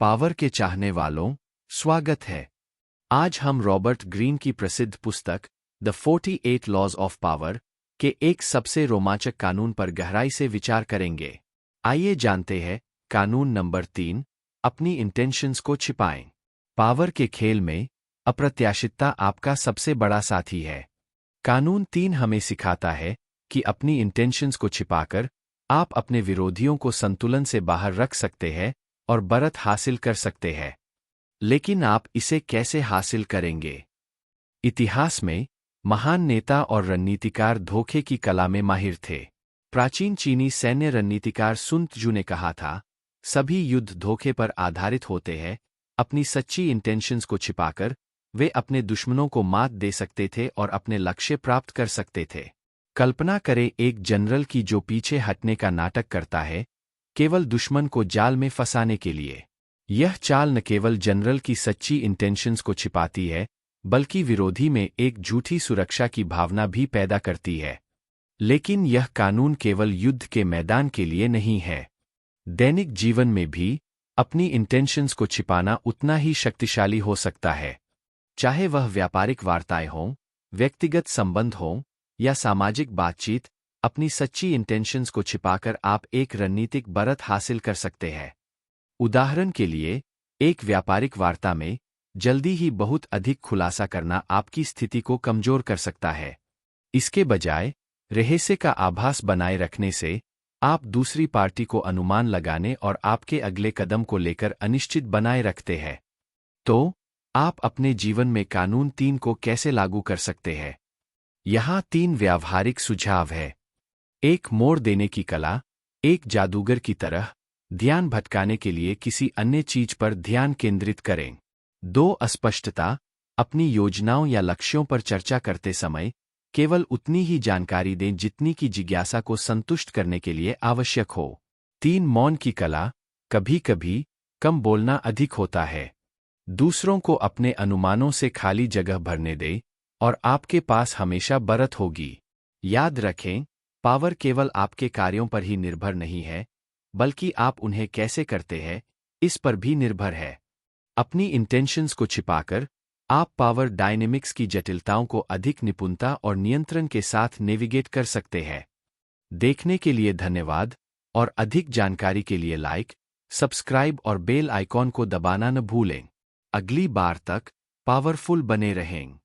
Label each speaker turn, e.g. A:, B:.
A: Power के चाहने वालों, स्वागत है। आज हम रॉबर्ट ग्रीन की प्रसिद्ध पुस्तक द 48 लॉज ऑफ पावर के एक सबसे रोमांचक कानून पर गहराई से विचार करेंगे। आइए जानते हैं कानून नंबर 3, अपनी इंटेंशंस को छिपाएं। पावर के खेल में अप्रत्याशितता आपका सबसे बड़ा साथी है। कानून 3 हमें सिखाता है कि अपनी इंटेंशंस को छिपाकर आप अपने विरोधियों को संतुलन से बाहर रख सकते हैं और बढ़त हासिल कर सकते हैं। लेकिन आप इसे कैसे हासिल करेंगे? इतिहास में महान नेता और रणनीतिकार धोखे की कला में माहिर थे। प्राचीन चीनी सैन्य रणनीतिकार सुन त्जू ने कहा था, सभी युद्ध धोखे पर आधारित होते हैं। अपनी सच्ची इंटेंशंस को छिपाकर वे अपने दुश्मनों को मात दे सकते थे और अपने लक्ष्य प्राप्त कर सकते थे। कल्पना करें एक जनरल की जो पीछे हटने का नाटक करता है, केवल दुश्मन को जाल में फंसाने के लिए। यह चाल न केवल जनरल की सच्ची इंटेंशंस को छिपाती है, बल्कि विरोधी में एक झूठी सुरक्षा की भावना भी पैदा करती है। लेकिन यह कानून केवल युद्ध के मैदान के लिए नहीं है। दैनिक जीवन में भी अपनी इंटेंशंस को छिपाना उतना ही शक्तिशाली हो सकता है। चाहे वह व्यापारिक वार्ताएं हों, व्यक्तिगत संबंध हों या सामाजिक बातचीत, अपनी सच्ची इंटेंशंस को छिपाकर आप एक रणनीतिक बढ़त हासिल कर सकते हैं। उदाहरण के लिए, एक व्यापारिक वार्ता में जल्दी ही बहुत अधिक खुलासा करना आपकी स्थिति को कमजोर कर सकता है। इसके बजाय रहस्य का आभास बनाए रखने से आप दूसरी पार्टी को अनुमान लगाने और आपके अगले कदम को लेकर अनिश्चित बनाए रखते हैं। तो आप अपने जीवन में कानून 3 को कैसे लागू कर सकते हैं? यहाँ 3 व्यावहारिक सुझाव है। 1. मोड़ देने की कला। एक जादूगर की तरह ध्यान भटकाने के लिए किसी अन्य चीज पर ध्यान केंद्रित करें। 2. अस्पष्टता। अपनी योजनाओं या लक्ष्यों पर चर्चा करते समय केवल उतनी ही जानकारी दें जितनी की जिज्ञासा को संतुष्ट करने के लिए आवश्यक हो। 3. मौन की कला। कभी कभी कम बोलना अधिक होता है। दूसरों को अपने अनुमानों से खाली जगह भरने दें और आपके पास हमेशा बढ़त होगी। याद रखें, पावर केवल आपके कार्यों पर ही निर्भर नहीं है, बल्कि आप उन्हें कैसे करते हैं, इस पर भी निर्भर है। अपनी इंटेंशंस को छिपाकर आप पावर डायनेमिक्स की जटिलताओं को अधिक निपुणता और नियंत्रण के साथ नेविगेट कर सकते हैं। देखने के लिए धन्यवाद और अधिक जानकारी के लिए लाइक, सब्सक्राइब और बेल आइकॉन को दबाना न भूलें। अगली बार तक पावरफुल बने रहें।